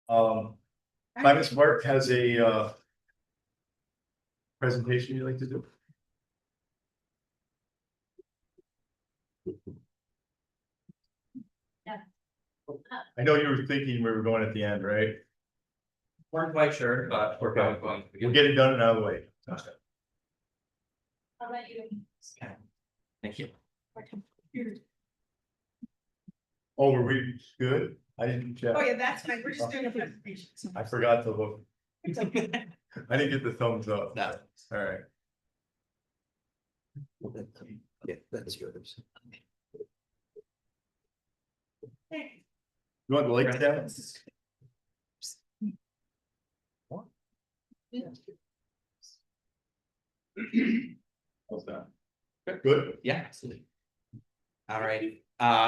Climate Smart has a presentation you'd like to do. I know you were thinking we were going at the end, right? Weren't quite sure, but we're probably going to We'll get it done and out of the way. I'll let you. Thank you. Oh, were we good? I didn't check. Oh, yeah, that's fine. We're just doing a presentation. so- I forgot to look. It's okay. I didn't get the thumbs up. No. All right. Yeah, that's yours. You want the lights down? How's that? Good. Yeah, absolutely. All right,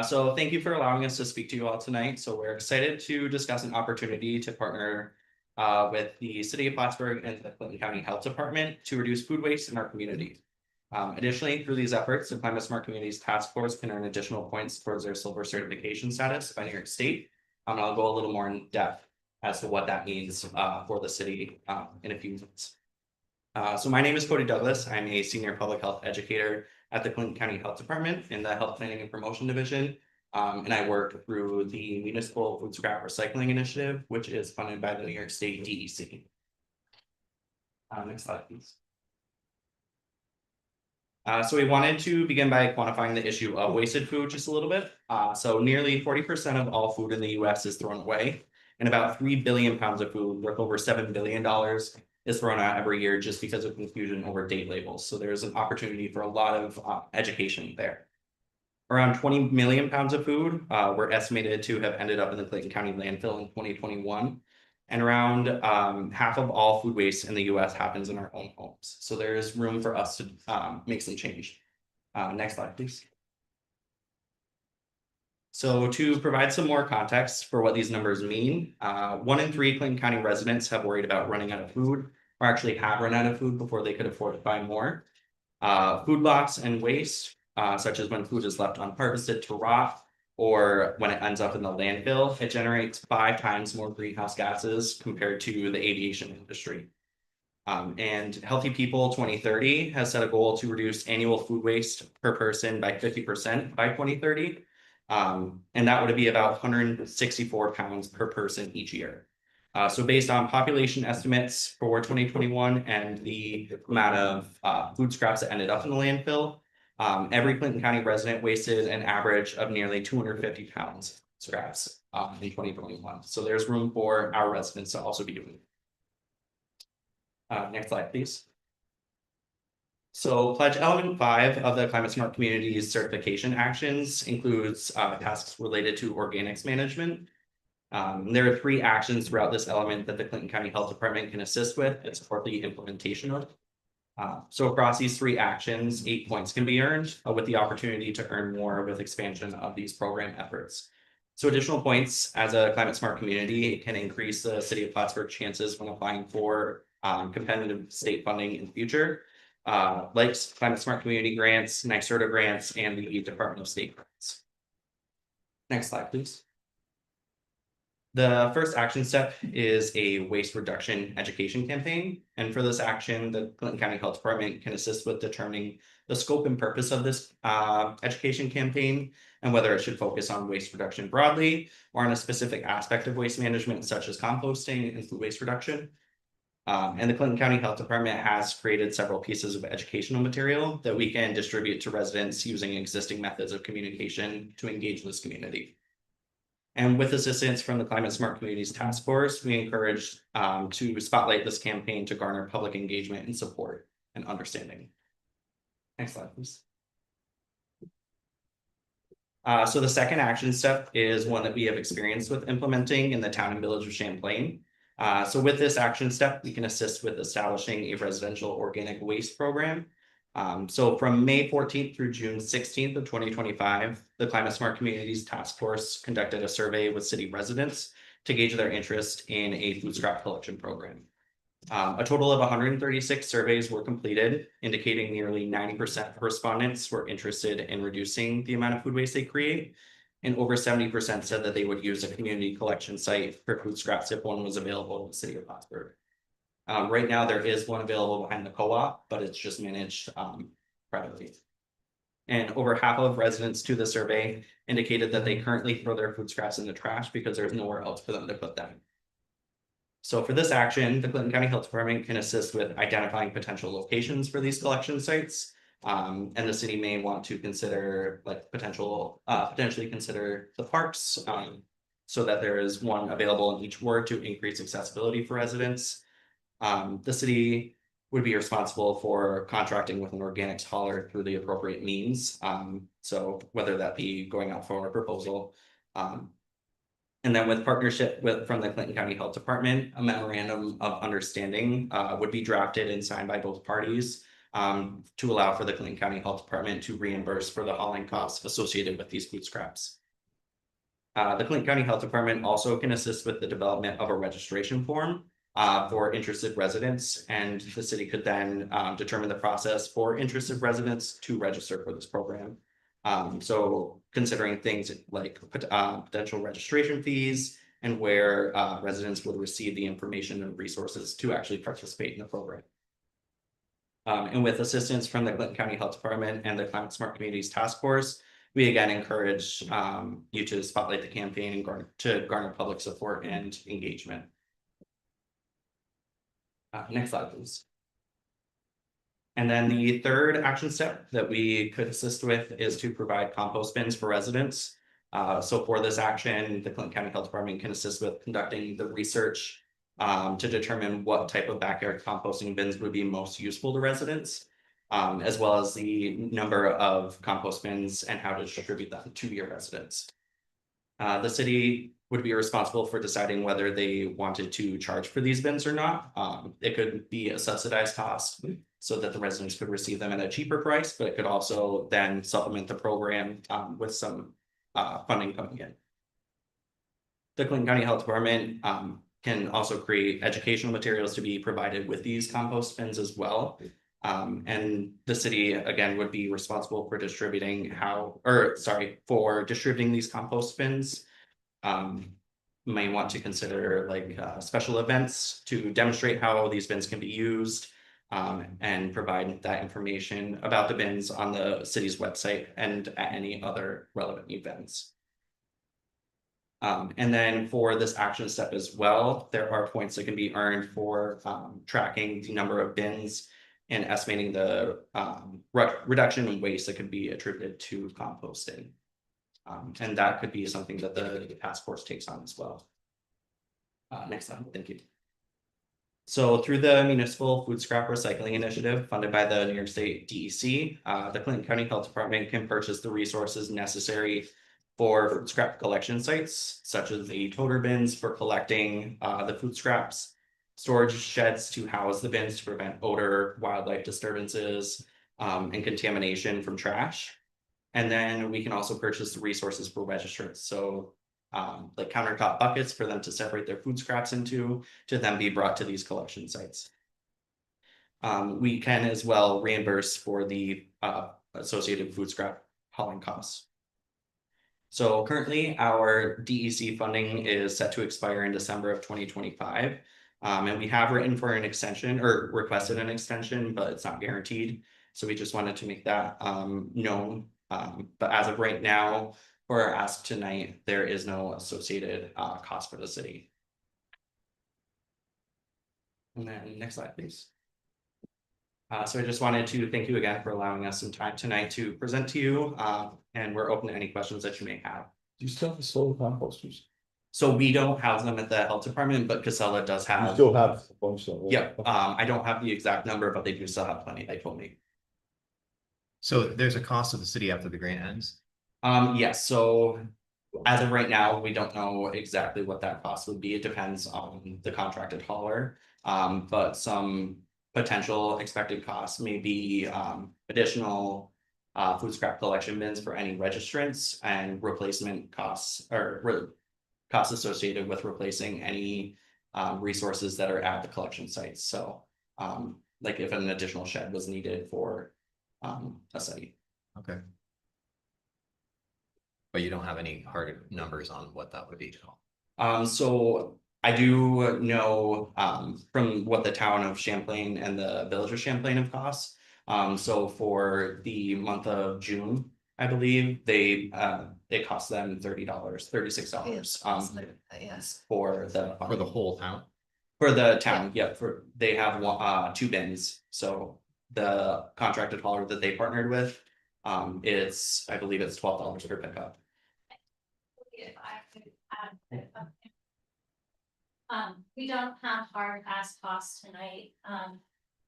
so thank you for allowing us to speak to you all tonight. So we're excited to discuss an opportunity to partner with the City of Plattsburgh and the Clinton County Health Department to reduce food waste in our community. Additionally, through these efforts, the Climate Smart Communities Task Force can earn additional points towards their silver certification status by New York State. I'll go a little more in depth as to what that means for the city in a few minutes. So my name is Cody Douglas. I'm a senior public health educator at the Clinton County Health Department in the Health Planning and Promotion Division. And I work through the Municipal Food Scrap Recycling Initiative, which is funded by the New York State DEC. Next slide, please. So we wanted to begin by quantifying the issue of wasted food just a little bit. So nearly 40% of all food in the US is thrown away, and about 3 billion pounds of food worth over $7 billion is thrown out every year just because of confusion over date labels. So there's an opportunity for a lot of education there. Around 20 million pounds of food were estimated to have ended up in the Clayton County landfill in 2021. And around half of all food waste in the US happens in our own homes. So there is room for us to make some change. Next slide, please. So to provide some more context for what these numbers mean, 1 in 3 Clinton County residents have worried about running out of food, or actually have run out of food before they could afford to buy more. Food loss and waste, such as when food is left unharvested to rot, or when it ends up in the landfill, it generates 5 times more greenhouse gases compared to the aviation industry. And Healthy People 2030 has set a goal to reduce annual food waste per person by 50% by 2030. And that would be about 164 pounds per person each year. So based on population estimates for 2021 and the amount of food scraps that ended up in the landfill, every Clinton County resident wasted an average of nearly 250 pounds of scraps in 2021. So there's room for our residents to also be doing. Next slide, please. So pledge element 5 of the Climate Smart Communities certification actions includes tasks related to organics management. There are 3 actions throughout this element that the Clinton County Health Department can assist with and support the implementation of. So across these 3 actions, 8 points can be earned with the opportunity to earn more with expansion of these program efforts. So additional points as a climate smart community can increase the City of Plattsburgh chances when applying for competitive state funding in the future, like Climate Smart Community Grants, NYSERDA grants, and the Department of State grants. Next slide, please. The first action step is a waste reduction education campaign. And for this action, the Clinton County Health Department can assist with determining the scope and purpose of this education campaign and whether it should focus on waste reduction broadly or on a specific aspect of waste management, such as composting and food waste reduction. And the Clinton County Health Department has created several pieces of educational material that we can distribute to residents using existing methods of communication to engage this community. And with assistance from the Climate Smart Communities Task Force, we encourage to spotlight this campaign to garner public engagement and support and understanding. Next slide, please. So the second action step is one that we have experience with implementing in the town and village of Champlain. So with this action step, we can assist with establishing a residential organic waste program. So from May 14th through June 16th of 2025, the Climate Smart Communities Task Force conducted a survey with city residents to gauge their interest in a food scrap collection program. A total of 136 surveys were completed, indicating nearly 90% of respondents were interested in reducing the amount of food waste they create. And over 70% said that they would use a community collection site for food scraps if one was available in the city of Plattsburgh. Right now, there is one available behind the co-op, but it's just managed privately. And over half of residents to the survey indicated that they currently throw their food scraps in the trash because there's nowhere else for them to put them. So for this action, the Clinton County Health Department can assist with identifying potential locations for these collection sites. And the city may want to consider like potentially consider the parks, so that there is one available in each ward to increase accessibility for residents. The city would be responsible for contracting with an organics hauler through the appropriate means. So whether that be going out for a proposal. And then with partnership from the Clinton County Health Department, a memorandum of understanding would be drafted and signed by both parties to allow for the Clinton County Health Department to reimburse for the hauling costs associated with these food scraps. The Clinton County Health Department also can assist with the development of a registration form for interested residents, and the city could then determine the process for interested residents to register for this program. So considering things like potential registration fees and where residents would receive the information and resources to actually participate in the program. And with assistance from the Clinton County Health Department and the Climate Smart Communities Task Force, we again encourage you to spotlight the campaign and garner public support and engagement. Next slide, please. And then the third action step that we could assist with is to provide compost bins for residents. So for this action, the Clinton County Health Department can assist with conducting the research to determine what type of backyard composting bins would be most useful to residents, as well as the number of compost bins and how to distribute them to your residents. The city would be responsible for deciding whether they wanted to charge for these bins or not. It could be a subsidized cost so that the residents could receive them at a cheaper price, but it could also then supplement the program with some funding coming in. The Clinton County Health Department can also create educational materials to be provided with these compost bins as well. And the city again would be responsible for distributing distributing these compost bins. May want to consider like special events to demonstrate how these bins can be used, and provide that information about the bins on the city's website and at any other relevant events. And then for this action step as well, there are points that can be earned for tracking the number of bins and estimating the reduction in waste that could be attributed to composting. And that could be something that the task force takes on as well. Next slide, thank you. So through the Municipal Food Scrap Recycling Initiative funded by the New York State DEC, the Clinton County Health Department can purchase the resources necessary for food scrap collection sites, such as the toter bins for collecting the food scraps, storage sheds to house the bins to prevent odor, wildlife disturbances, and contamination from trash. And then we can also purchase the resources for registrants. So like countertop buckets for them to separate their food scraps into, to then be brought to these collection sites. We can as well reimburse for the associated food scrap hauling costs. So currently our DEC funding is set to expire in December of 2025. And we have written for an extension or requested an extension, but it's not guaranteed. So we just wanted to make that known. But as of right now, for our ask tonight, there is no associated cost for the city. And then next slide, please. So I just wanted to thank you again for allowing us some time tonight to present to you, and we're open to any questions that you may have. Do you still have solar composters? So we don't house them at the health department, but Casella does You have. still have a bunch of them? Yep, I don't have the exact number, but they do still have plenty, they told me. So there's a cost to the city after the grant ends? Yes, so as of right now, we don't know exactly what that cost would be. It depends on the contracted hauler. But some potential expected costs may be additional food scrap collection bins for any registrants and replacement costs or costs associated with replacing any resources that are at the collection sites. So like if an additional shed was needed for a site. Okay. But you don't have any hard numbers on what that would be. So I do know, from what the town of Champlain and the village of Champlain have cost. So for the month of June, I believe it cost them $30, $36, Yes. for For the whole town? For the town, yeah, they have one, 2 bins, so the contracted hauler that they partnered with. I believe it's $12 per pickup. If I could add. We don't have hard ask costs tonight.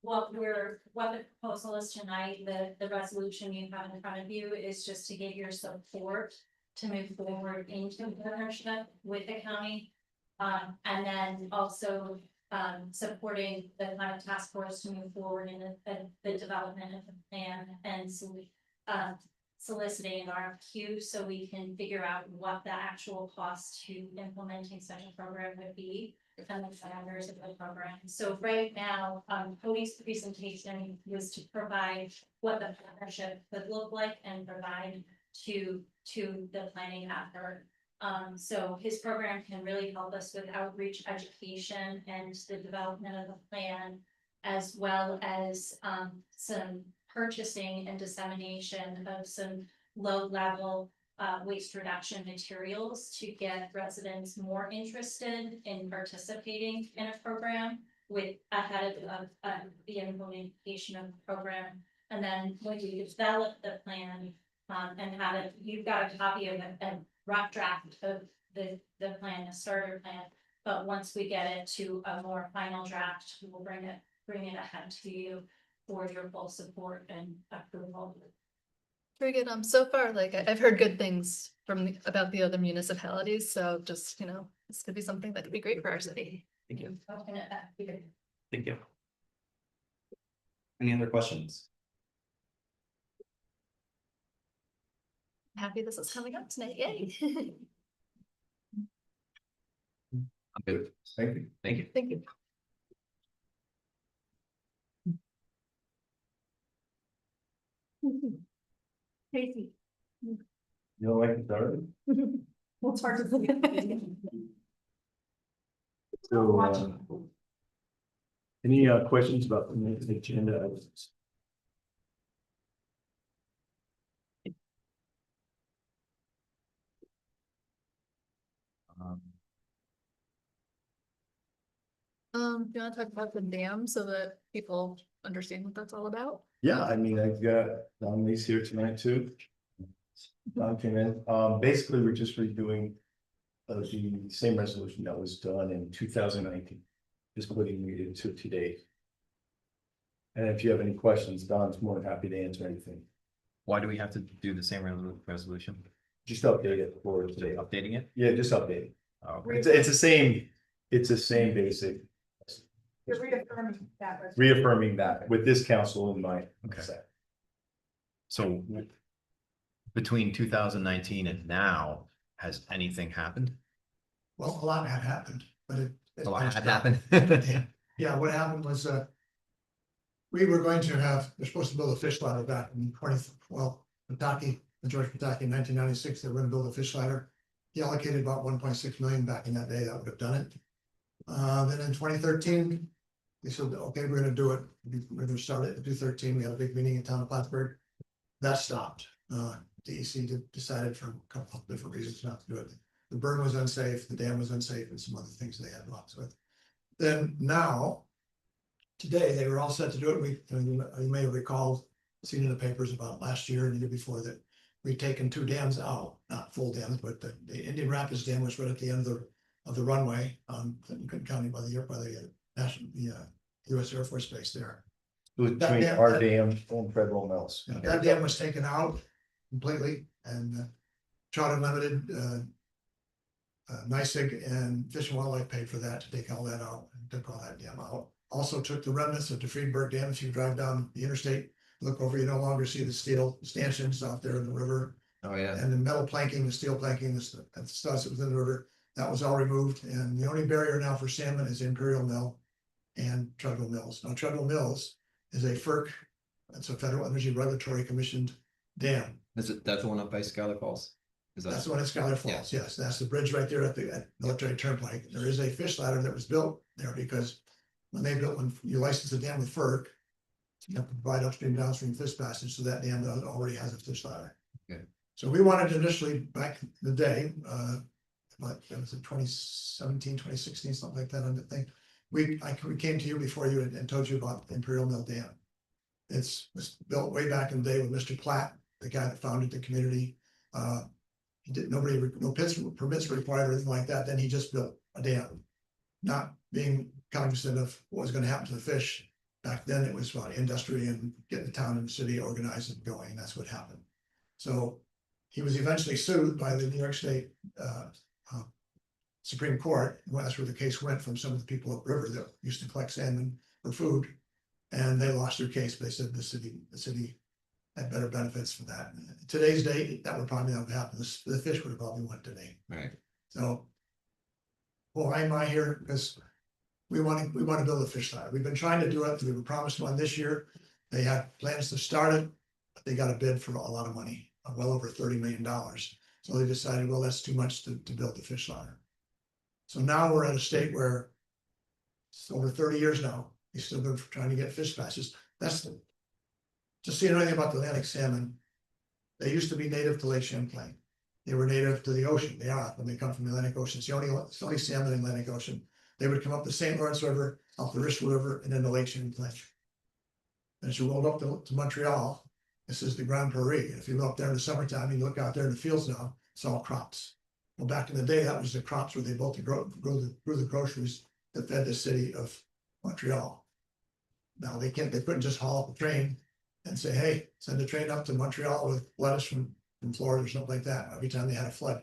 What the proposal is tonight, the resolution you have in front of you is just to give your support to move forward into partnership with the county. And then also, supporting the kind of task force to move forward in the development of the plan and soliciting an RFQ so we can figure out what the actual cost to implementing such a program would be and the parameters of the program. So right now, Cody's presentation was to provide what the partnership could look like and provide to the planning effort. So his program can really help us with outreach, education, and the development of the plan, as well as some purchasing and dissemination of some low-level waste reduction materials to get residents more interested in participating in a program ahead of the implementation of the program. And then when you develop the plan and have it, you've got a copy of a rough draft of the plan, a starter plan. But once we get it to a more final draft, we'll bring it ahead to you for your full support and approval. Very good. So far, like I've heard good things about the other municipalities, so just, this could be something that could be great for our city. Thank you. Open it up here. Thank you. Any other questions? Happy this is coming up tonight, yay. I'm good. Thank you. Thank you. Thank you. Casey, You don't like it, Darby? well, it's hard to see. So, any questions about the agenda items? Do you want to talk about the dam so that people understand what that's all about? Yeah, I mean, I've got Don Lee's here tonight too. Don came in, basically, we're just redoing the same resolution that was done in 2019. Just putting it into today. And if you have any questions, Don's more than happy to answer anything. Why do we have to do the same resolution? Just update it for today. Updating it? Yeah, just update it. Oh, It's the same basic, You're reaffirming that. reaffirming that with this council in mind. Okay. So between 2019 and now, has anything happened? Well, a lot had happened, but it. A lot had happened. Yeah, what happened was, we were going to they're supposed to build a fish ladder back in George Pataki in 1996, they were gonna build a fish ladder. He allocated about 1.6 million back in that day, that would have done it. Then in 2013, they said, okay, we're gonna do it, we're gonna start it in 2013, we had a big meeting in town of Plattsburgh. That stopped, DEC decided for a couple of different reasons not to do it. The burn was unsafe, the dam was unsafe, and some other things they had lots with. Then now, today, they were all set to do it. You may have recalled, seen in the papers about last year and the year before that we'd taken 2 dams out, not full dams, but the Indian Rapids Dam was right at the end of the runway on Clinton County by the U.S. Air Force Base there. Between our dam and Federal Mills. That dam was taken out completely and Trout Unlimited, NYSEG and Fish and Wildlife paid for that to take all that out and took all that dam out. Also took the remnants of the Friedberg Dam. If you drive down the interstate, look over, you no longer see the steel stanchions out there in the river. Oh, yeah. And the metal planking, the steel planking, the stuff that was in the river, that was all removed. And the only barrier now for salmon is Imperial Mill and Treadwell Mills. Now Treadwell Mills is a FERC, that's a Federal Energy Regulatory Commissioned dam. That's the one up by Skylar Falls? Is That's that, the one at Skylar Falls, yes, that's the bridge right there at Military Turnpike. There is a fish ladder that was built there because when you license a dam with FERC, you have to provide upstream, downstream fish passage, so that dam already has a fish ladder. Okay. So we wanted initially, back in the day, but it was in 2017, 2016, something like that, on the thing. We came to you before you and told you about Imperial Mill Dam. It was built way back in the day with Mr. Platt, the guy that founded the community. He did, no permits were required or anything like that, then he just built a dam. Not being cognizant of what was gonna happen to the fish. Back then, it was about industry and getting the town and the city organized and going, and that's what happened. So he was eventually sued by the New York State Supreme Court. Well, that's where the case went from some of the people up river that used to collect salmon for food. And they lost their case, but they said the city had better benefits for that. Today's date, that would probably not happen. The fish would have probably went today. right, So. Why am I here? Because we want to build a fish ladder. We've been trying to do it. We were promised one this year. They had plans to start it, but they got a bid for a lot of money, well over $30 million. So they decided, well, that's too much to build the fish ladder. So now we're at a state where it's over 30 years now. We've still been trying to get fish passes. Just so you know anything about the Atlantic salmon, they used to be native to Lake Champlain. They were native to the ocean. They are when they come from the Atlantic Ocean. It's the only salmon in the Atlantic Ocean. They would come up the St. Lawrence River, up the Richelieu River, and then the Lake Champlain. And as you rolled up to Montreal, this is the Grand Prairie. If you look there in the summertime, you look out there in the fields now, it's all crops. Well, back in the day, that was the crops where they built grew the groceries that fed the city of Montreal. Now they couldn't just haul up a train and say, hey, send a train up to Montreal with lettuce from Florida or something like that, every time they had a flood.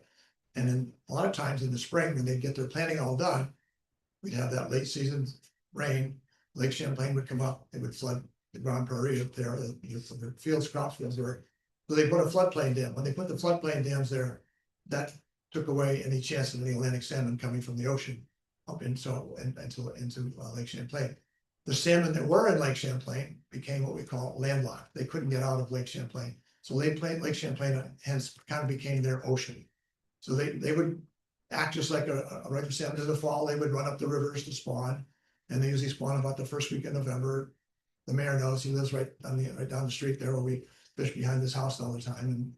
And then a lot of times in the spring, when they get their planting all done, we'd have that late season rain, Lake Champlain would come up, it would flood the Grand Prairie up there, the fields, crops fields there. So they put a floodplain dam. When they put the floodplain dams there, that took away any chance of any Atlantic salmon coming from the ocean up into Lake Champlain. The salmon that were in Lake Champlain became what we call landlocked. They couldn't get out of Lake Champlain. So Lake Champlain hence kind of became their ocean. So they would act just like a regular salmon in the fall. They would run up the rivers to spawn, and they usually spawn about the first week of November. The mayor knows, he lives right down the street there where we fish behind his house all the time.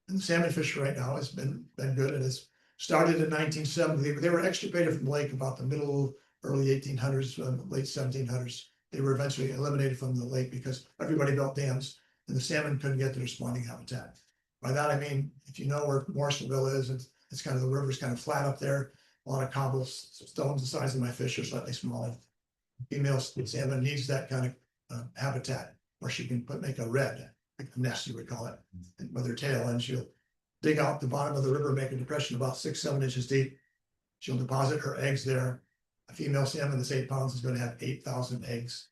And the salmon fishing right now has been good. And it's started in 1970. They were extirpated from the lake about the early 1800s, late 1700s. They were eventually eliminated from the lake because everybody built dams and the salmon couldn't get to their spawning habitat. By that I mean, if you know where Morrisonville is, it's kind of, the river's kind of flat up there. A lot of cobblestones the size of my fish are slightly smaller. Female salmon needs that kind of habitat where she can make a nest, you would call it, with her tail, and she'll dig out the bottom of the river, make a depression about 6-7 inches deep. She'll deposit her eggs there. A female salmon that's 8 pounds is going to have 8,000 eggs.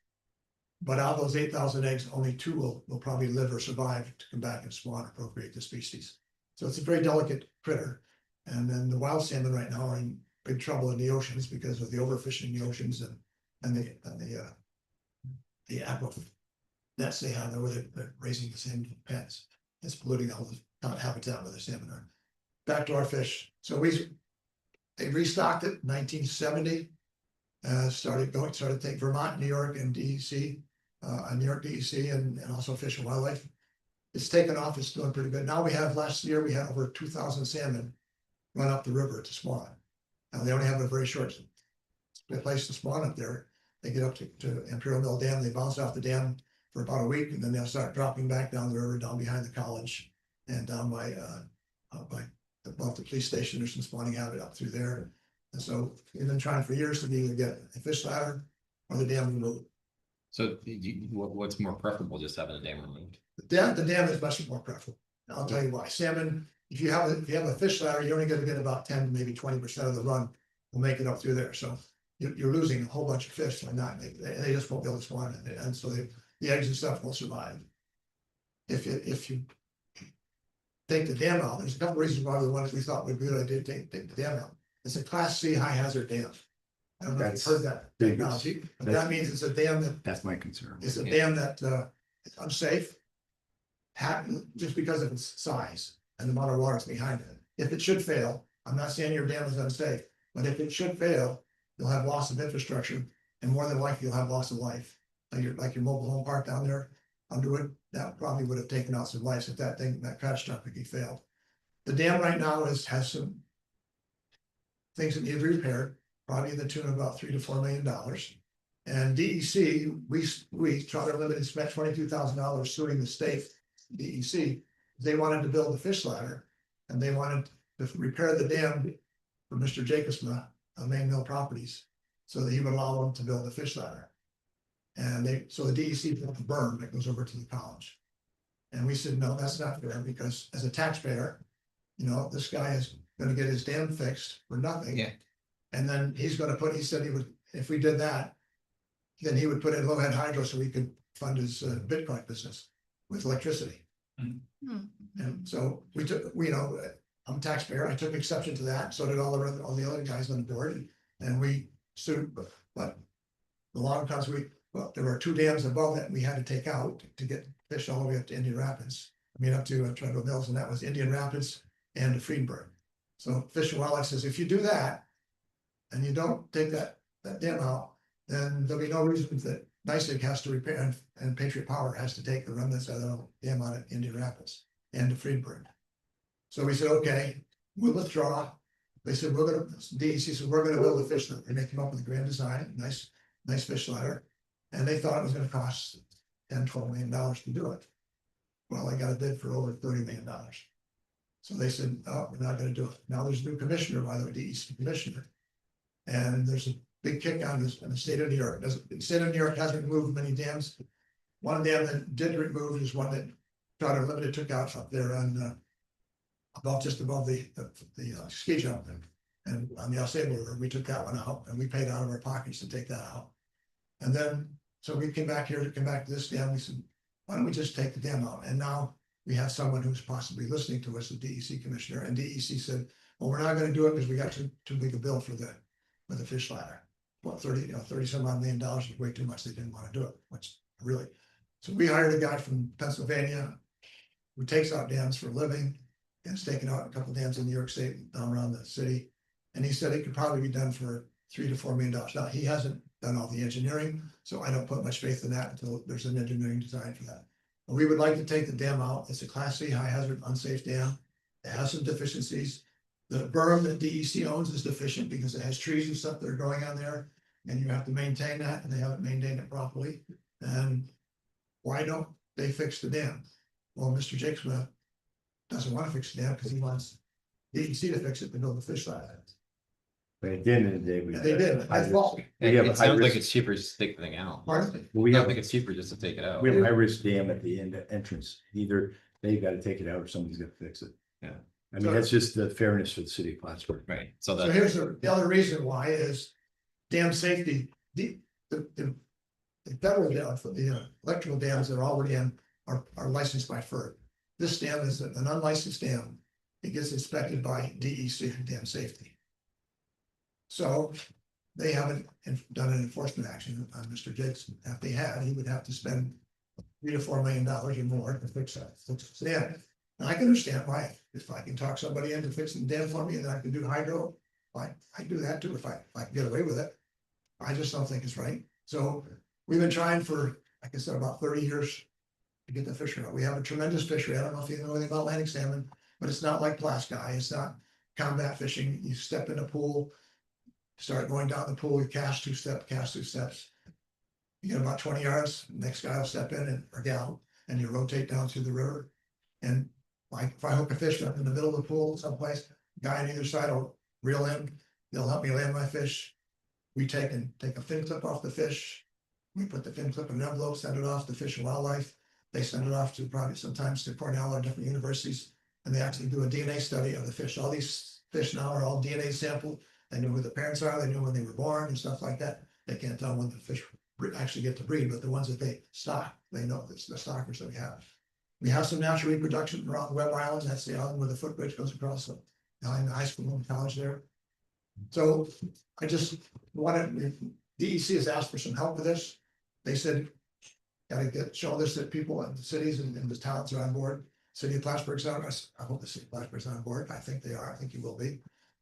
But out of those 8,000 eggs, only 2 will probably live or survive to come back and spawn or procreate the species. So it's a very delicate critter. And then the wild salmon right now are in big trouble in the oceans because of the overfishing in the oceans and the aquifer nets they have there where they're raising the same pens. It's polluting all the habitat where the salmon are. Back to our fish. So they restocked it in 1970. Started taking Vermont, New York, and DEC, New York DEC, and also Fish and Wildlife. It's taken off. It's doing pretty good. Now last year we had over 2,000 salmon run up the river to spawn. Now they only have a very short place to spawn up there. They get up to Imperial Mill Dam. They bounce off the dam for about a week, and then they'll start dropping back down the river, down behind the college, and down by above the police station. There's some spawning habitat up through there. And so we've been trying for years to either get a fish ladder or the dam removed. so what's more preferable, just having the dam removed? The dam is much more preferable. And I'll tell you why. Salmon, if you have a fish ladder, you're only going to get about 10, maybe 20% of the run will make it up through there. So you're losing a whole bunch of fish by not making it. They just won't be able to spawn it. And so the eggs and stuff won't survive. If you take the dam out, there's a couple reasons why we thought we'd be able to take the dam out. It's a Class C high hazard dam. I don't know if you've heard that technology, but that means it's a dam That's my concern. it's a dam that is unsafe. Just because of its size and the amount of water that's behind it. if it should fail, I'm not saying your dam is unsafe, but if it should fail, you'll have loss of infrastructure, and more than likely you'll have loss of life. Like your mobile home park down there, Underwood, that probably would have taken out some lives if that catastrophically failed. The dam right now has some things that need to be repaired, probably in the tune of about $3 to $4 million. And DEC, we Trout Unlimited spent $22,000 suing the state, DEC. They wanted to build a fish ladder, and they wanted to repair the dam for Mr. Jacobsma of Main Mill Properties, so that he would allow them to build a fish ladder. And so the DEC built a berm that goes over to the college. And we said, no, that's not fair, because as a taxpayer, this guy is gonna get his dam fixed for nothing. Yeah. And then he said he would, if we did that, then he would put in low-head hydro so he could fund his Bitcoin business with electricity. Hmm. And so I'm a taxpayer, I took exception to that, so did all the other guys on the board, and we sued, but the long times there were 2 dams above that we had to take out to get fish all the way up to Indian Rapids. Up to Treadwell Mills, and that was Indian Rapids and Friedenberg. So Fish and Wildlife says, if you do that, and you don't take that dam out, then there'll be no reason that NYSEG has to repair, and Patriot Power has to take the remnants of the dam out at Indian Rapids and to Friedenberg. So we said, okay, we'll withdraw. They said, DEC said, we're gonna build a fish ladder, and they came up with a grand design, nice fish ladder. And they thought it was gonna cost $10, $12 million to do it. Well, I got a bid for over $30 million. So they said, oh, we're not gonna do it. Now there's a new commissioner, by the way, DEC commissioner. And there's a big kick on this in the state of New York. The state of New York hasn't removed many dams. One dam that did remove is one that Trout Unlimited took out up there on just above the ski jump. And on the Alsable River, we took that one out, and we paid out of our pockets to take that out. And then, so we came back to this dam. We said, why don't we just take the dam out? And now we have someone who's possibly listening to us, the DEC commissioner, and DEC said, well, we're not gonna do it because we got too big a bill for the fish ladder. Well, 30 some odd $million was way too much. They didn't want to do it, which really. So we hired a guy from Pennsylvania who takes out dams for a living, and has taken out a couple dams in New York State, down around the city. And he said it could probably be done for $3 to $4 million. Now, he hasn't done all the engineering, so I don't put much faith in that until there's an engineering design for that. But we would like to take the dam out. It's a Class C high hazard unsafe dam. It has some deficiencies. The berm that DEC owns is deficient because it has trees and stuff that are growing on there, and you have to maintain that, and they haven't maintained it properly. And why don't they fix the dam? Well, Mr. Jacobsma doesn't want to fix the dam because he wants DEC to fix it to build the fish ladder. But at the end of the day, we. And they did, that's fault. We have a It high sounds like risk, it's cheaper just to take the thing out. Pardon? we I have, think it's cheaper just to take it out. we have a high risk dam at the entrance. Either they've got to take it out or somebody's got to fix it. Yeah. I mean, that's just the fairness for the city of Plattsburgh. Right, so So that, here's the other reason why is dam safety, the federal dam, the electrical dams that are already in are licensed by FERC. This dam is an unlicensed dam. It gets inspected by DEC for dam safety. So they haven't done an enforcement action on Mr. Jakes. If they had, he would have to spend $3 to $4 million or more to fix that. Yeah, and I can understand why. If I can talk somebody into fixing the dam for me and I can do hydro, I do that too if I can get away with it. I just don't think it's right. So we've been trying for, like I said, about 30 years to get the fishery out. We have a tremendous fishery. I don't know if you know anything about Atlantic salmon, but it's not like Plasky. It's not combat fishing. You step in a pool, start going down the pool, you cast 2 steps. You get about 20 yards, next guy will step in or gal, and you rotate down through the river. And like if I hook a fish up in the middle of the pool someplace, guy on either side will reel in, they'll help me land my fish. We take a fin clip off the fish. We put the fin clip in an envelope, send it off to Fish and Wildlife. They send it off to probably sometimes to Cornell or different universities. And they actually do a DNA study of the fish. All these fish now are all DNA sampled. They know who the parents are, they know when they were born and stuff like that. They can't tell when the fish actually get to breed, but the ones that they stock, they know it's the stockers that we have. We have some natural reproduction around Webb Island. That's the island where the footbridge goes across the high school and college there. So I just wanted, DEC has asked for some help with this. They said, gotta show this that people in the cities and the towns are on board. City of Plattsburgh's on us. I hope the city of Plattsburgh's on board. I think they are. I think you will be.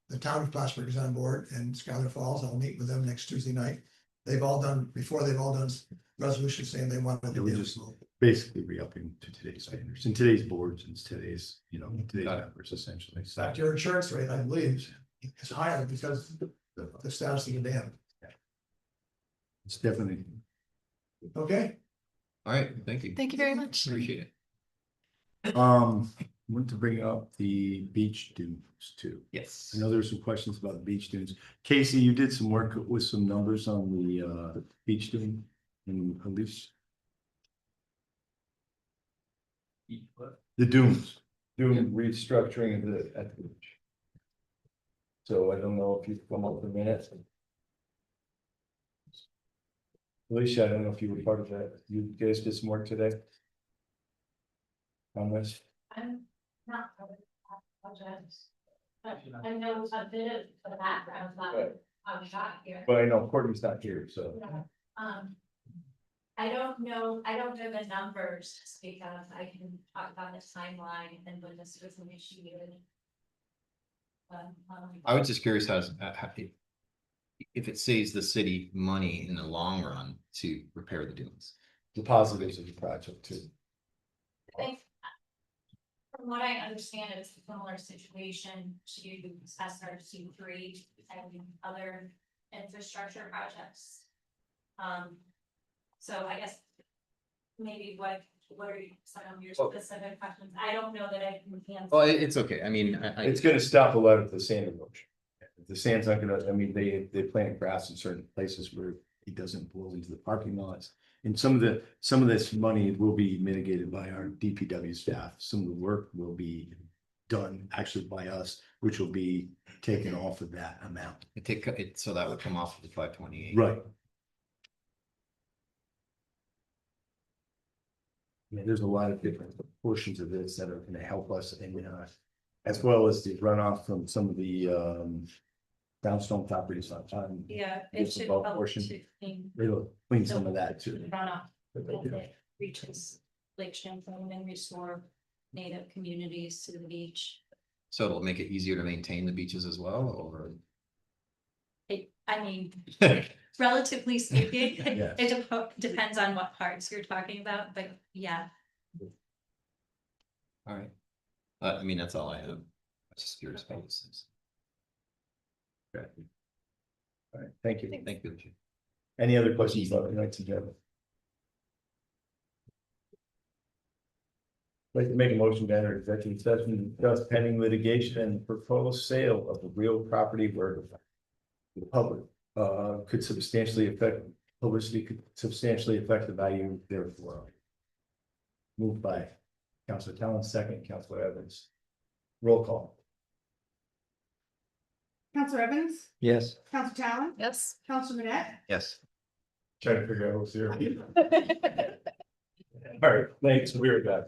The town of Plattsburgh is on board and Schuyler Falls. I'll meet with them next Tuesday night. They've all done resolutions saying they want to It was do just basically re-upping to today's standards and today's boards and today's, today's members essentially. So fact, your insurance rate, I believe, is higher because of the status of your dam. it's definitely, Okay, All right, thank you. Thank you very much. Appreciate it. want to bring up the beach dunes too. Yes. I know there's some questions about the beach dunes. Casey, you did some work with some numbers on the beach dune and at least the dunes, dune restructuring of the at the beach. So I don't know if you've come up with a minute. Alicia, I don't know if you were part of that. You guys did some work today? On this? I'm not. covered by that project. But I know a bit of the background, but I'm not here. But I know Courtney's not here, so. Um. I don't know the numbers, just because I can talk about the timeline and when this was initiated. I was just curious if it saves the city money in the long run to repair the dunes. The positives of the project too. I think. From what I understand, it's a similar situation to SRC3 and other infrastructure projects. So I guess maybe what are some of your specific questions? I don't know that I can answer. Well, it's okay. I mean, It's gonna stop a lot of the sand erosion. The sand's not gonna, I mean, they plant grass in certain places where it doesn't blow into the parking lots. And some of this money will be mitigated by our DPW staff. Some of the work will be done actually by us, which will be taken off of that amount. so that would come off of the 528. Right. Yeah, there's a lot of different portions of this that are gonna help us and as well as the runoff from some of the downstone properties on. Yeah, it it should should help help portion. to clean It'll clean some of that too. runoff But they as do. it reaches Lake Champlain and restore native communities to the beach. So it'll make it easier to maintain the beaches as well, or? I mean, relatively speaking, Yes. it depends on what parts you're talking about, but yeah. All right. I mean, that's all I have. I was just curious about these things. Okay. All right, thank you. Thank you. Any other questions about tonight's agenda? I'd like to make a motion to enter executive session to discuss pending litigation and proposed sale of the real property where the public could substantially affect, publicity could substantially affect the value therefore. Moved by Councilor Talon, second, Councilor Evans. Roll call. Counselor Evans, Yes. Counselor Talon, Yes. Counselor Manette, Yes. Trying to figure out who's here. All right, thanks, we're back.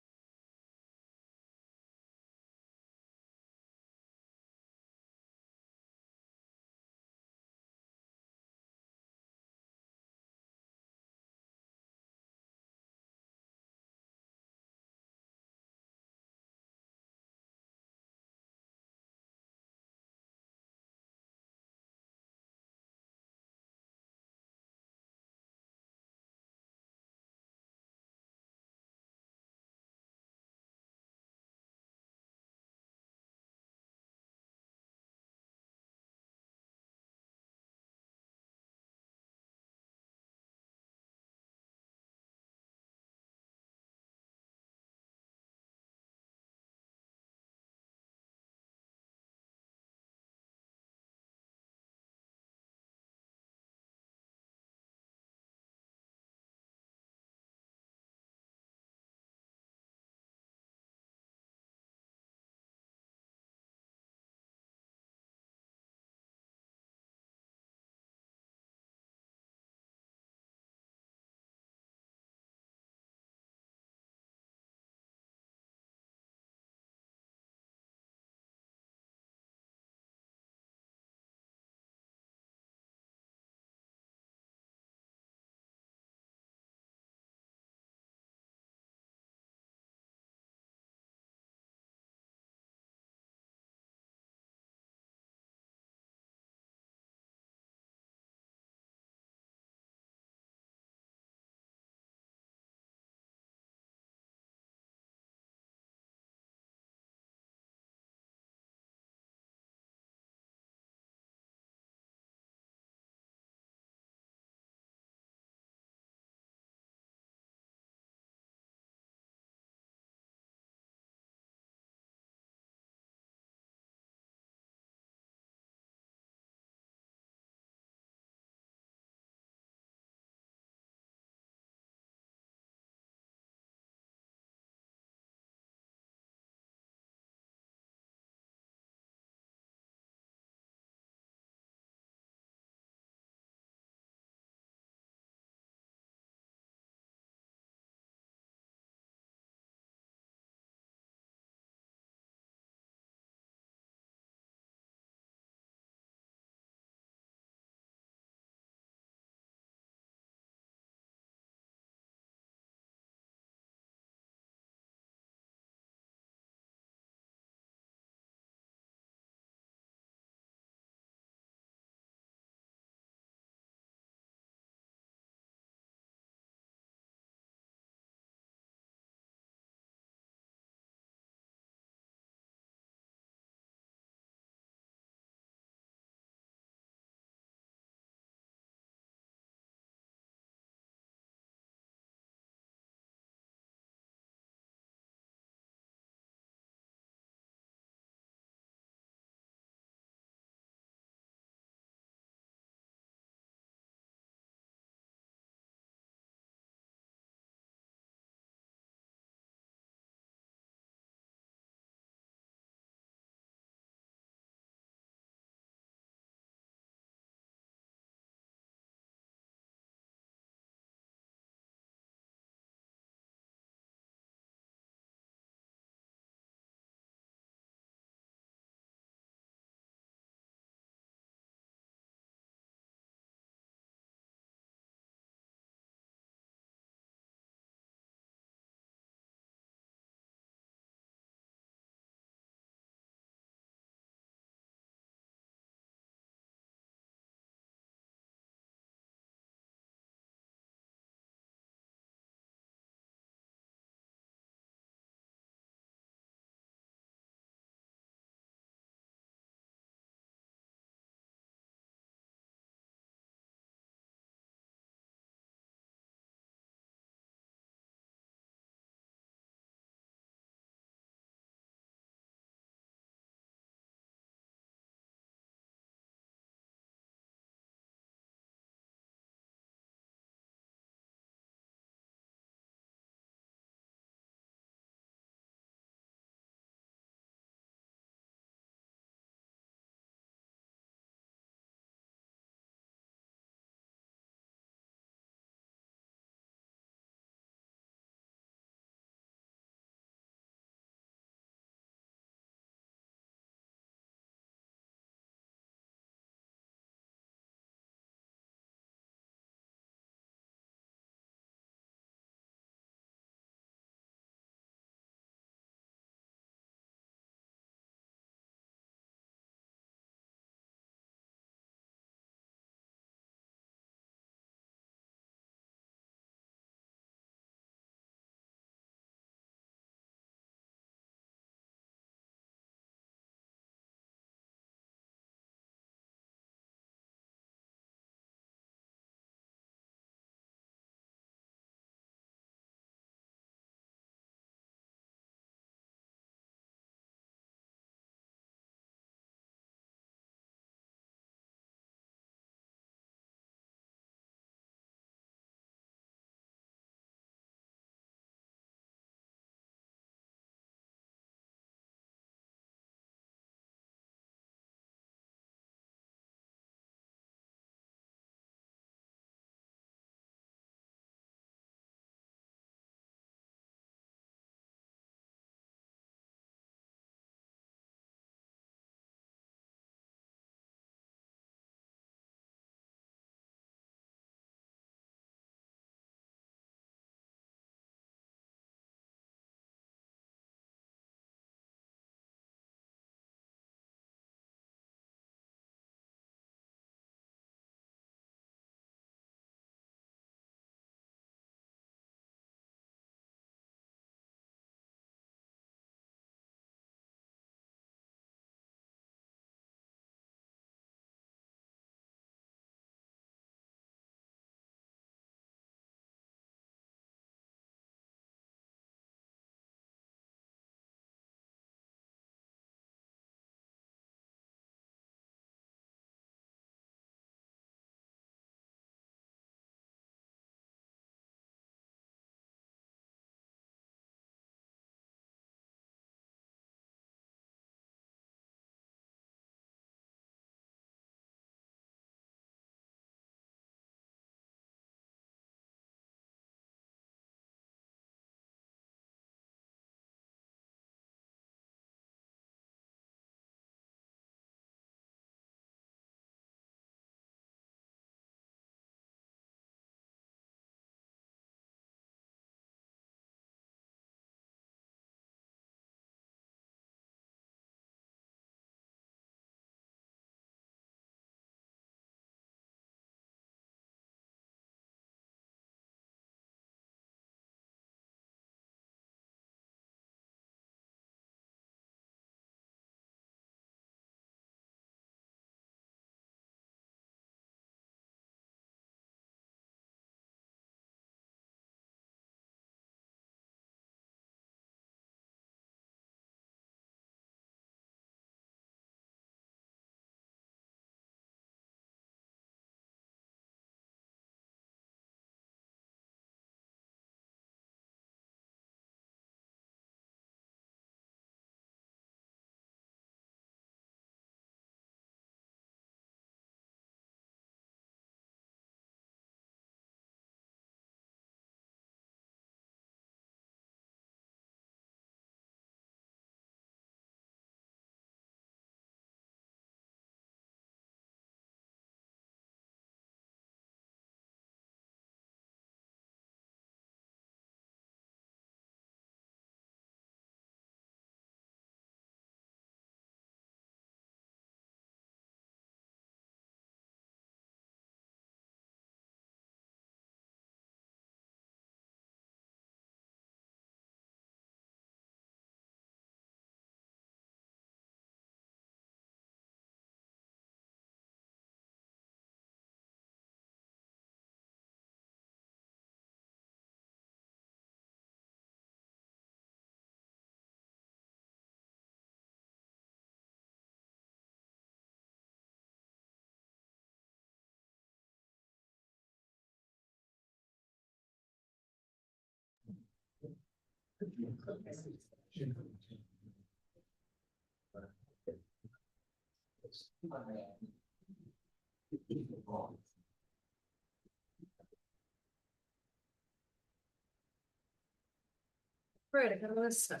Right, I got all this stuff.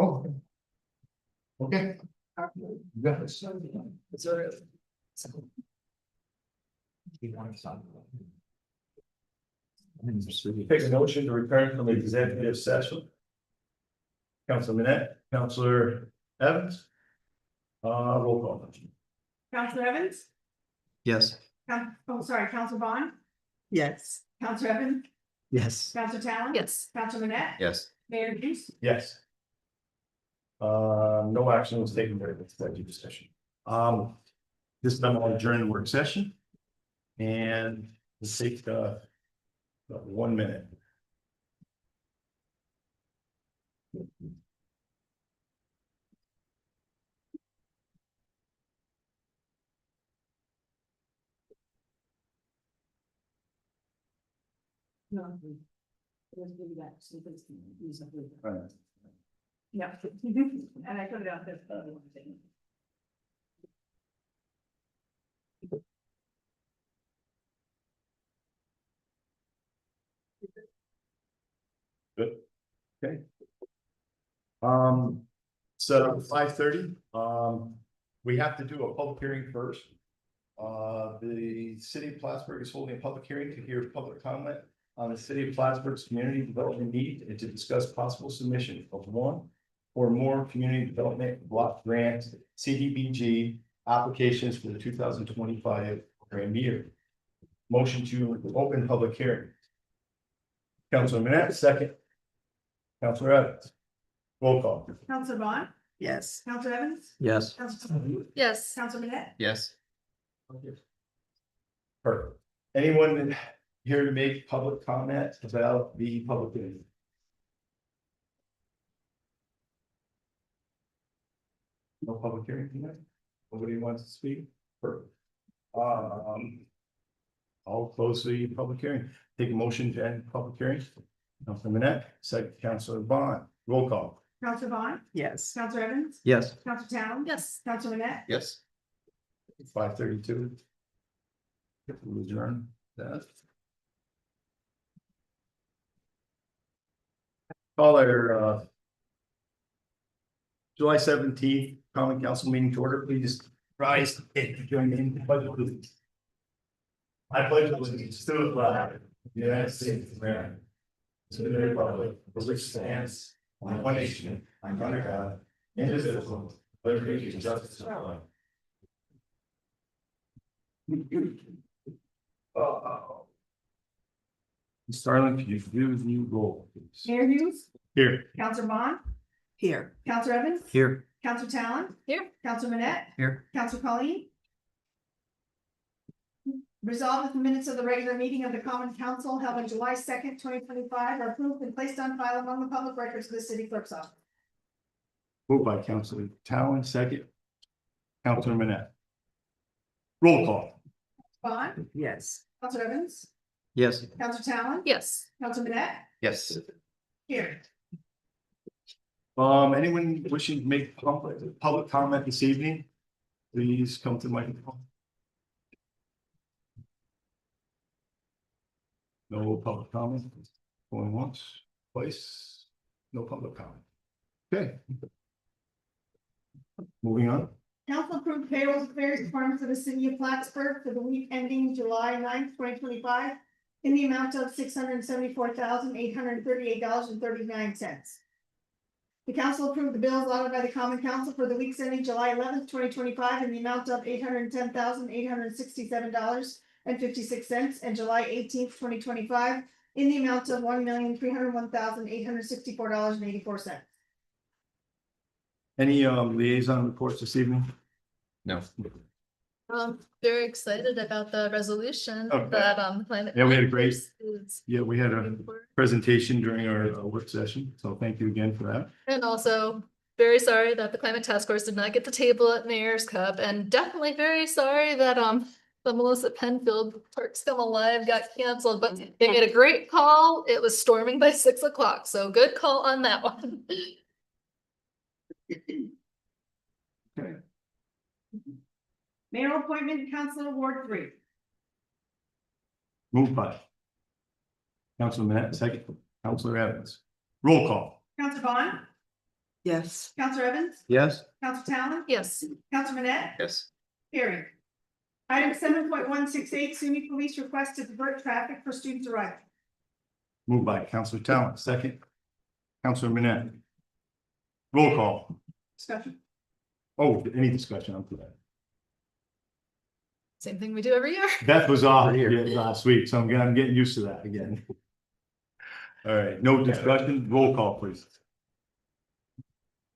Oh. Okay. You got this. Take a motion to return from executive session. Counselor Minette, Counselor Evans. Roll call. Counselor Evans, Yes. Counselor Bond, Yes. Counselor Evans, Yes. Counselor Talon. Yes. Counselor Manette. Yes. Mayor Hughes. Yes. No action was taken during the executive session. This time I'll adjourn the work session. And we'll take, about 1 minute. Right. Yeah. And I put it out there. Good. Okay. So 5:30, we have to do a public hearing first. The city of Plattsburgh is holding a public hearing to hear public comment on the city of Plattsburgh's community development need and to discuss possible submission of one or more community development block grant CDBG applications for the 2025 program year. Motion to open public hearing. Councilor Manette, second. Counselor Evans. Roll call. Counselor Bond, Yes. Counselor Evans, Yes. Counselor Yes. Manette. Yes. Perfect. Anyone here to make public comment about the public hearing? No public hearing tonight? Nobody wants to speak? Perfect. I'll close the public hearing. Take a motion to end public hearing. Counselor Manette, second Counselor Bond. Roll call. Counselor Bond, Yes. Counselor Evans, Yes. Counselor Talon. Yes. Counselor Manette. Yes. 5:32. We'll adjourn that. Call our July 17th common council meeting to order. Please rise and join in the pledge of allegiance. I pledge allegiance to the flag of the United States of America, to the republic for which stands one nation under God, indivisible, with liberty and justice for all. Starling, can you do the new roll, please? Mayor Hughes, Here. Counselor Bond, Here. Counselor Evans. Here. Counselor Talon. Here. Counselor Manette. Here. Counselor Colleen. Resolved that the minutes of the regular meeting of the Common Council held on July 2nd, 2025 are approved and placed on file among the public records of the city clerk's office. Moved by Counselor Talon, second. Counselor Manette. Roll call. Bond, Yes. Counselor Evans, Yes. Counselor Talon. Yes. Counselor Manette. Yes. Here. Anyone wishing to make public comment this evening? Please come to the microphone. No public comment. Going once, twice, no public comment. Okay. Moving on. Council approved payrolls of various departments of the city of Plattsburgh for the week ending July 9th, 2025 in the amount of $674,838.39. The council approved the bills allotted by the common council for the weeks ending July 11th, 2025 in the amount of $810,867.56 and July 18th, 2025 in the amount of $1,301,864.84. Any liaison reports this evening? No. Very excited about the resolution Okay. that Planet. Yeah, we had a great- Fitness is Yeah, we had a moving forward. presentation during our work session, so thank you again for that. And also very sorry that the climate task force did not get the table at Mayor's Cup, and definitely very sorry that the Melissa Penfield Parks Come Alive got canceled, but they made a great call. It was storming by 6 o'clock, so good call on that one. Okay. Mayor appointment, Councilor Ward 3. Moved by. Councilor Manette, second. Councilor Evans. Roll call. Councilor Bond, Yes. Councilor Evans, Yes. Councilor Talon, Yes, Councilor Manette, Yes. carried. Item 7.168, SUNY Police request to divert traffic for students arriving. Moved by Councilor Talon, second. Councilor Manette. Roll call. Discussion. Oh, any discussion on that? same thing we do every year. Beth was off Here. last week, so I'm getting used to that again. All right, no discussion. Roll call, please.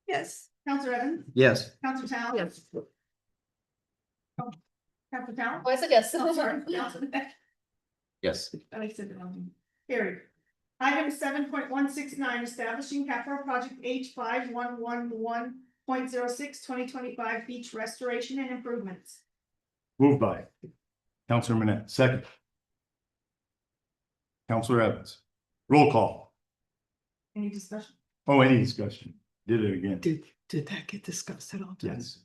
Yes. Councilor Evans, Yes. Councilor Talon. Yes. Councilor Talon. Oh, I said yes. Sorry, Councilor Manette. Yes. I said it wrong. Carried. Item 7.169, establishing capital project H5111.06 2025 beach restoration and improvements. Moved by Councilor Manette, second. Councilor Evans. Roll call. Any discussion? Oh, any discussion? Did it again. Did that get discussed at all? Yes.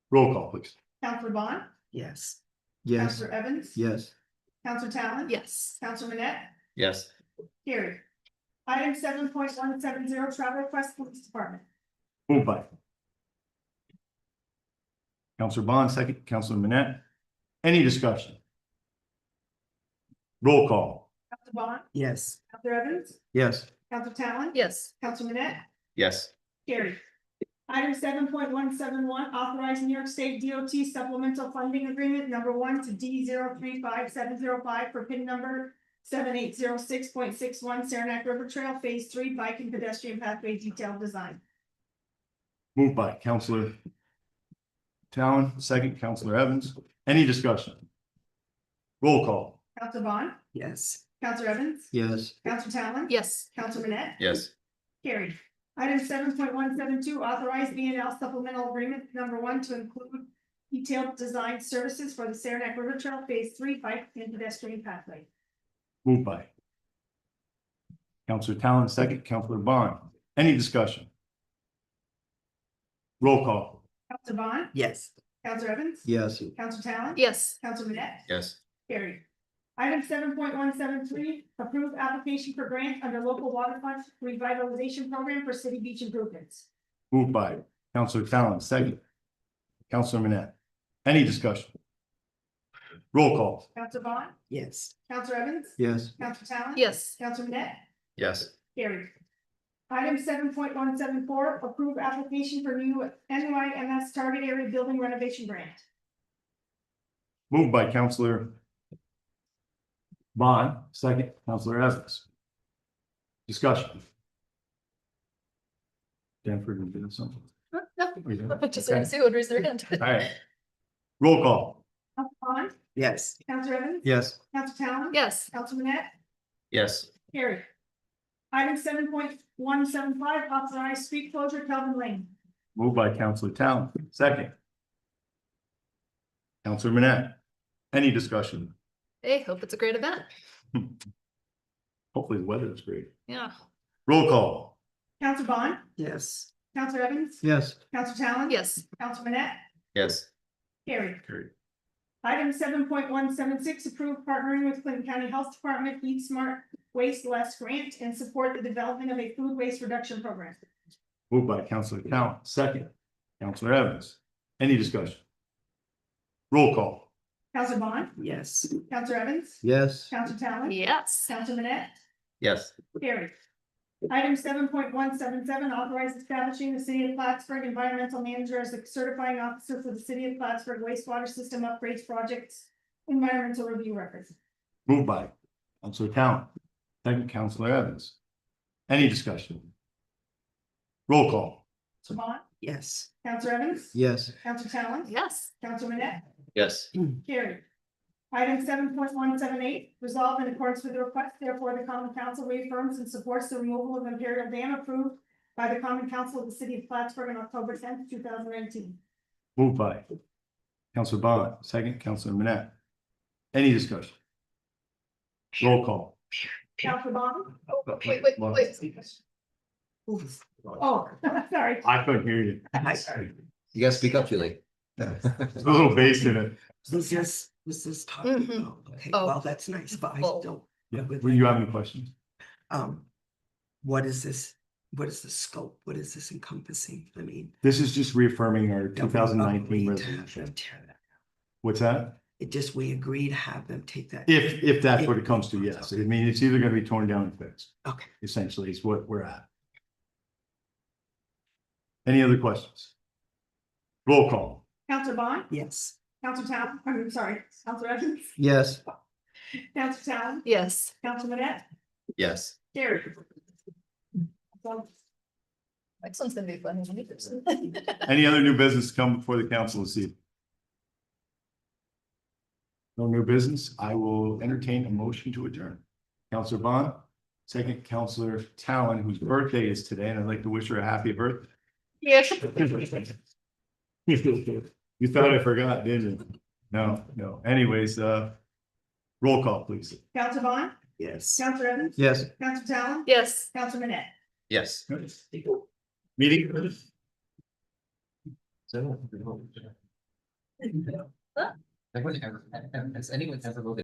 Roll call, please. Councilor Bond, Yes. Yes. Councilor Evans. Yes. Councilor Talon. Yes, Councilor Manette, Yes. carried. Item 7.170, travel request police department. Moved by Councilor Bond, second. Councilor Manette. Any discussion? Roll call. Councilor Bond, Yes. Councilor Evans, Yes. Councilor Talon. yes, Councilor Manette, Yes. carried. Item 7.171, authorize New York State DOT supplemental funding agreement number 1 to D035705 for PIN number 7806.61 Saranac River Trail Phase 3 Bike and Pedestrian Pathway Detailed Design. Moved by Councilor Talon, second. Councilor Evans. Any discussion? Roll call. Councilor Bond, Yes. Councilor Evans, Yes. Councilor Talon. yes, Councilor Manette, Yes. carried. Item 7.172, authorize B&L supplemental agreement number 1 to include detailed design services for the Saranac River Trail Phase 3 Bike and Pedestrian Pathway. Moved by Councilor Talon, second. Councilor Bond. Any discussion? Roll call. Councilor Bond, Yes. Councilor Evans. Yes. Councilor Talon. yes, Councilor Manette, Yes. carried. Item 7.173, approve application for grant under local waterfront revitalization program for city beach improvements. Moved by Councilor Talon, second. Councilor Manette. Any discussion? Roll call. Councilor Bond, Yes. Councilor Evans. Yes. Councilor Talon. yes, Councilor Manette, Yes. carried. Item 7.174, approve application for new NYMS target area building renovation grant. Moved by Councilor Bond, second. Councilor Evans. Discussion. Jennifer, you doing something? no, just want to see who would raise their hand. All right. Roll call. Councilor Bond, Yes. Councilor Evans. Yes. Councilor Talon. Yes, Councilor Manette, Yes. carried. Item 7.175, authorize street closure Kelvin Lane. Moved by Councilor Talon, second. Councilor Manette. Any discussion? hey, hope it's a great event, Hopefully the weather is great. yeah, Roll call. Councilor Bond, Yes. Councilor Evans. Yes. Councilor Talon. yes, Councilor Manette, Yes. carried. Carried. Item 7.176, approve partnering with Clinton County Health Department, Eat Smart Waste Less grant and support the development of a food waste reduction program. Moved by Councilor Talon, second. Councilor Evans. Any discussion? Roll call. Councilor Bond, Yes. Councilor Evans. Yes. Councilor Talon. yes, Councilor Manette, Yes. carried. Item 7.177, authorize establishing the city of Plattsburgh environmental manager as the certifying officer for the city of Plattsburgh wastewater system upgrades projects environmental review records. Moved by Councilor Talon, second. Councilor Evans. Any discussion? Roll call. Bond, Yes. Counselor Evans? Yes. Counselor Talon? Yes. Counselor Manette? Yes. Carried. Item 7.178, resolved in accordance with the request, therefore the common council reaffirms and supports the removal of Imperial Dam approved by the common council of the city of Plattsburgh on October 10th, 2019. Moved by Counselor Bond, second, Counselor Manette. Any discussion? Roll call. Counselor Bond? Wait. Oh, sorry. I couldn't hear you. You gotta speak up, Julie. There's a little bass in it. Was this talking Mhm. about? Okay, Oh. well, that's nice, but I Oh. don't. Yeah, will you have any questions? What is this? What is the scope? What is this encompassing? I mean. This is just reaffirming our that two we thousand nineteen agreed to have resolution. them tear that- What's that? It just, we agree to have them take that. If that's what it comes to, yes. I mean, it's either gonna be torn down and fixed, Okay. essentially, is what we're at. Any other questions? Roll call. Counselor Bond? Yes. Counselor Talon? I'm sorry. Counselor Evans? Yes. Counselor Talon? Yes. Counselor Manette? Yes. Carried. So, Next one's gonna be fun. Any other new business come before the council this evening? No new business. I will entertain a motion to adjourn. Counselor Bond, second, Counselor Talon, whose birthday is today, and I'd like to wish her a happy birthday. Yes. You thought I forgot, didn't you? No. Anyways, roll call, please. Counselor Bond? Yes. Counselor Evans? Yes. Counselor Talon? Yes. Counselor Manette? Yes. Meeting. Has anyone ever voted?